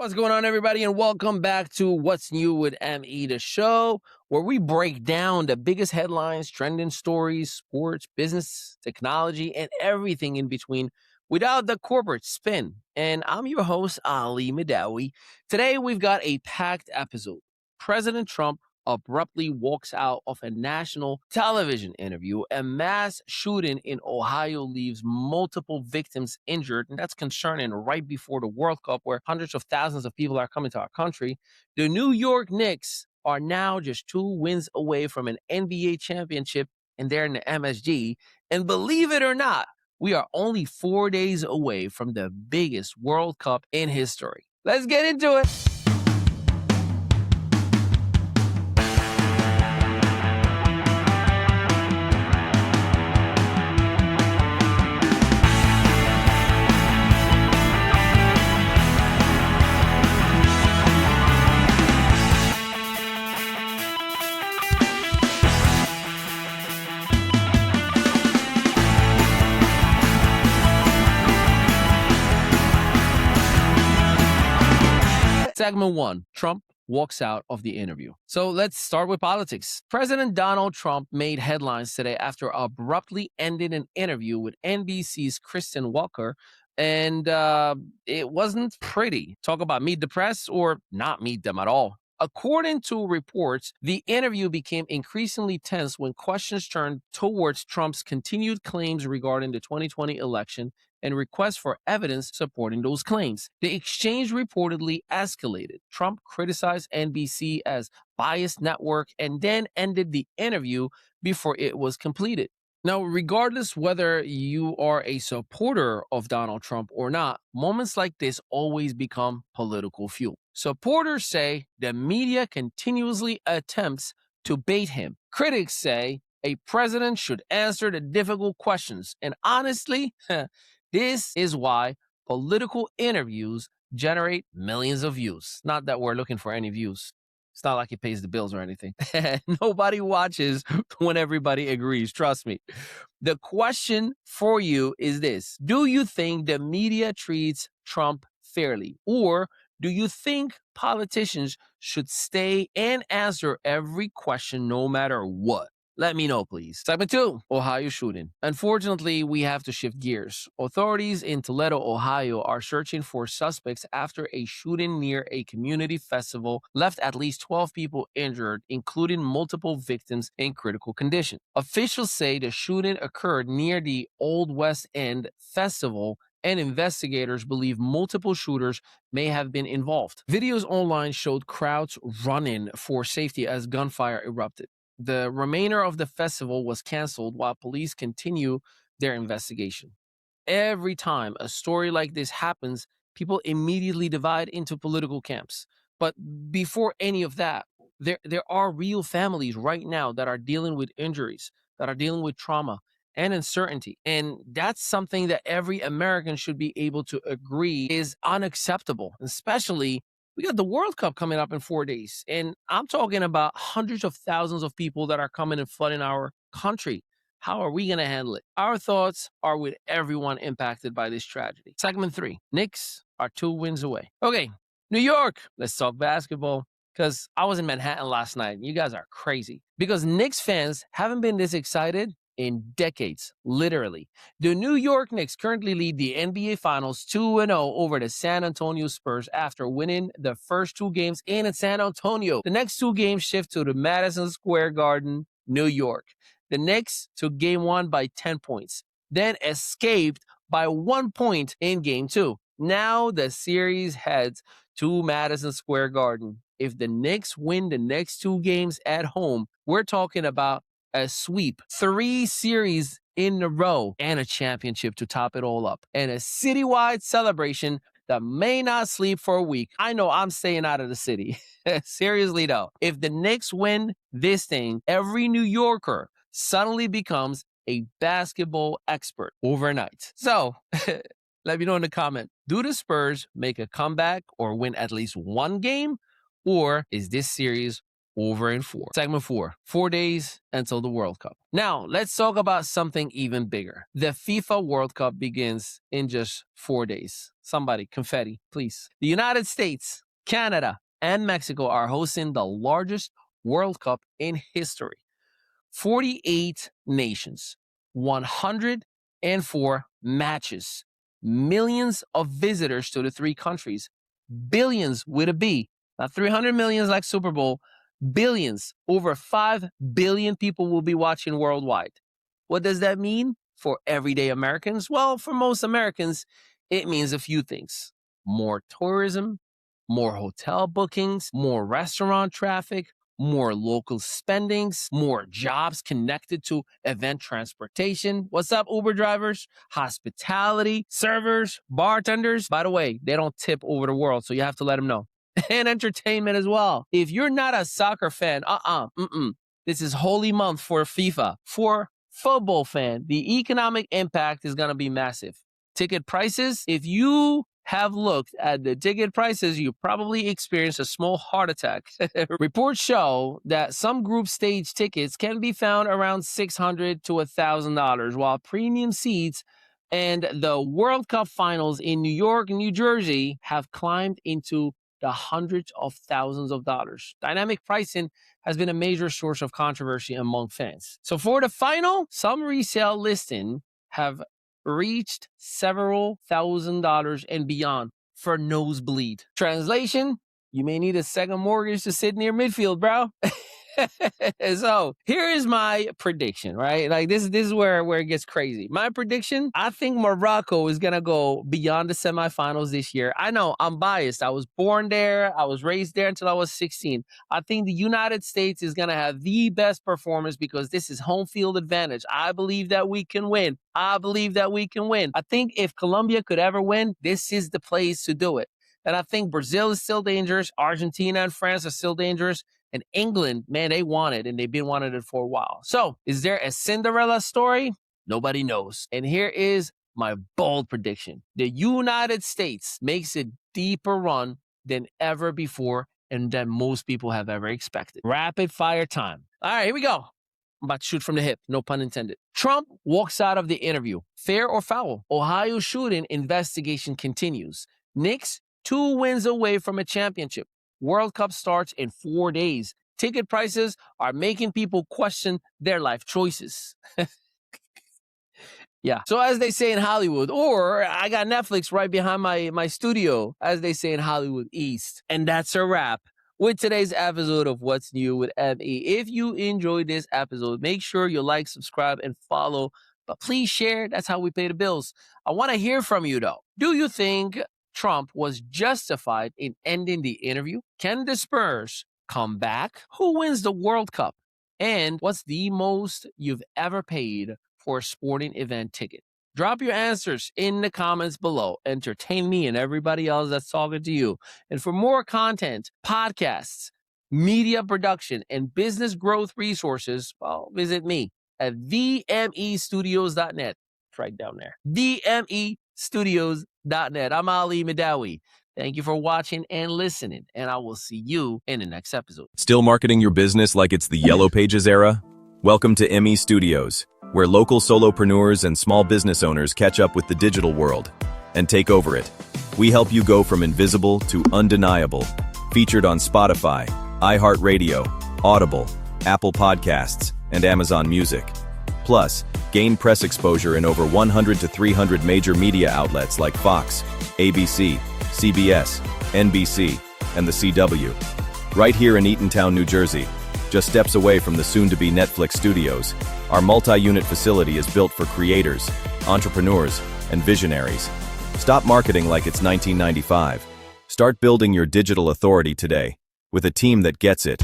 What's going on, everybody, and welcome back to What's New with ME, the show where we break down the biggest headlines, trending stories, sports, business, technology, and everything in between without the corporate spin. And I'm your host, Ali Mehdaoui. Today, we've got a packed episode. President Trump abruptly walks out of a national television interview. A mass shooting in Ohio leaves multiple victims injured, and that's concerning right before the World Cup, where hundreds of thousands of people are coming to our country. The New York Knicks are now just 2 wins away from an NBA championship, and they're in the MSG. And believe it or not, we are only 4 days away from the biggest World Cup in history. Let's get into it. Segment 1, Trump walks out of the interview. So let's start with politics. President Donald Trump made headlines today after abruptly ending an interview with NBC's Kristen Welker, and it wasn't pretty. Talk about meet the press or not meet them at all. According to reports, the interview became increasingly tense when questions turned towards Trump's continued claims regarding the 2020 election and requests for evidence supporting those claims. The exchange reportedly escalated. Trump criticized NBC as biased network and then ended the interview before it was completed. Now, regardless whether you are a supporter of Donald Trump or not, moments like this always become political fuel. Supporters say the media continuously attempts to bait him. Critics say a president should answer the difficult questions. And honestly, this is why political interviews generate millions of views. Not that we're looking for any views. It's not like it pays the bills or anything. Nobody watches when everybody agrees. Trust me. The question for you is this. Do you think the media treats Trump fairly? Or do you think politicians should stay and answer every question no matter what? Let me know, please. Segment 2, Ohio shooting. Unfortunately, we have to shift gears. Authorities in Toledo, Ohio are searching for suspects after a shooting near a community festival left at least 12 people injured, including multiple victims in critical condition. Officials say the shooting occurred near the Old West End Festival, and investigators believe multiple shooters may have been involved. Videos online showed crowds running for safety as gunfire erupted. The remainder of the festival was canceled while police continue their investigation. Every time a story like this happens, people immediately divide into political camps. But before any of that, there are real families right now that are dealing with injuries, that are dealing with trauma and uncertainty. And that's something that every American should be able to agree is unacceptable, especially we got the World Cup coming up in 4 days. And I'm talking about hundreds of thousands of people that are coming and flooding our country. How are we going to handle it? Our thoughts are with everyone impacted by this tragedy. Segment 3, Knicks are 2 wins away. Okay, New York, let's talk basketball. Because I was in Manhattan last night. You guys are crazy. Because Knicks fans haven't been this excited in decades, literally. The New York Knicks currently lead the NBA Finals 2-0 over the San Antonio Spurs after winning the first 2 games in San Antonio. The next 2 games shift to the Madison Square Garden, New York. The Knicks took game 1 by 10 points, then escaped by 1 point in game 2. Now the series heads to Madison Square Garden. If the Knicks win the next 2 games at home, we're talking about a sweep, 3 series in a row, and a championship to top it all up, and a citywide celebration that may not sleep for a week. I know I'm staying out of the city. Seriously though, if the Knicks win this thing, every New Yorker suddenly becomes a basketball expert overnight. So let me know in the comment, do the Spurs make a comeback or win at least 1 game? Or is this series over in 4. Segment 4, 4 days until the World Cup. Now, let's talk about something even bigger. The FIFA World Cup begins in just 4 days. Somebody, confetti, please. The United States, Canada, and Mexico are hosting the largest World Cup in history. 48 nations, 104 matches, millions of visitors to the 3 countries, billions with a B, not 300 millions like Super Bowl, billions. Over 5 billion people will be watching worldwide. What does that mean for everyday Americans? Well, for most Americans, it means a few things. More tourism, more hotel bookings, more restaurant traffic, more local spendings, more jobs connected to event transportation. What's up, Uber drivers? Hospitality, servers, bartenders. By the way, they don't tip over the world, so you have to let them know. And entertainment as well. If you're not a soccer fan, this is holy month for FIFA. For football fan, the economic impact is going to be massive. Ticket prices, if you have looked at the ticket prices, you probably experienced a small heart attack. Reports show that some group stage tickets can be found around $600 to $1,000, while premium seats and the World Cup finals in New York and New Jersey have climbed into the hundreds of thousands of dollars. Dynamic pricing has been a major source of controversy among fans. So for the final, some resale listings have reached several $1,000s and beyond for nosebleed. Translation, you may need a second mortgage to sit near midfield, bro. So here is my prediction, right? Like this is where it gets crazy. My prediction, I think Morocco is going to go beyond the semifinals this year. I know I'm biased. I was born there. I was raised there until I was 16. I think the United States is going to have the best performance because this is home field advantage. I believe that we can win. I think if Colombia could ever win, this is the place to do it. And I think Brazil is still dangerous. Argentina and France are still dangerous. And England, man, they want it, and they've been wanting it for a while. So, is there a Cinderella story? Nobody knows. And here is my bold prediction. The United States makes a deeper run than ever before and than most people have ever expected. Rapid fire time. All right, here we go. I'm about to shoot from the hip, no pun intended. Trump walks out of the interview. Fair or foul? Ohio shooting investigation continues. Knicks 2 wins away from a championship. World Cup starts in 4 days. Ticket prices are making people question their life choices. Yeah. So as they say in Hollywood, or I got Netflix right behind my studio, as they say in Hollywood East. And that's a wrap with today's episode of What's New with ME. If you enjoyed this episode, make sure you like, subscribe, and follow. But please share. That's how we pay the bills. I want to hear from you, though. Do you think Trump was justified in ending the interview? Can the Spurs come back? Who wins the World Cup? And what's the most you've ever paid for a sporting event ticket? Drop your answers in the comments below. Entertain me and everybody else that's talking to you. And for more content, podcasts, media production, and business growth resources, well, visit me at vmestudios.net. It's right down there. vmestudios.net. I'm Ali Mehdaoui. Thank you for watching and listening, and I will see you in the next episode. Still marketing your business like it's the Yellow Pages era? Welcome to ME Studios, where local solopreneurs and small business owners catch up with the digital world and take over it. We help you go from invisible to undeniable. Featured on Spotify, iHeartRadio, Audible, Apple Podcasts, and Amazon Music. Plus, gain press exposure in over 100 to 300 major media outlets like Fox, ABC, CBS, NBC, and the CW. Right here in Eatontown, New Jersey, just steps away from the soon-to-be Netflix studios, our multi-unit facility is built for creators, entrepreneurs, and visionaries. Stop marketing like it's 1995. Start building your digital authority today with a team that gets it.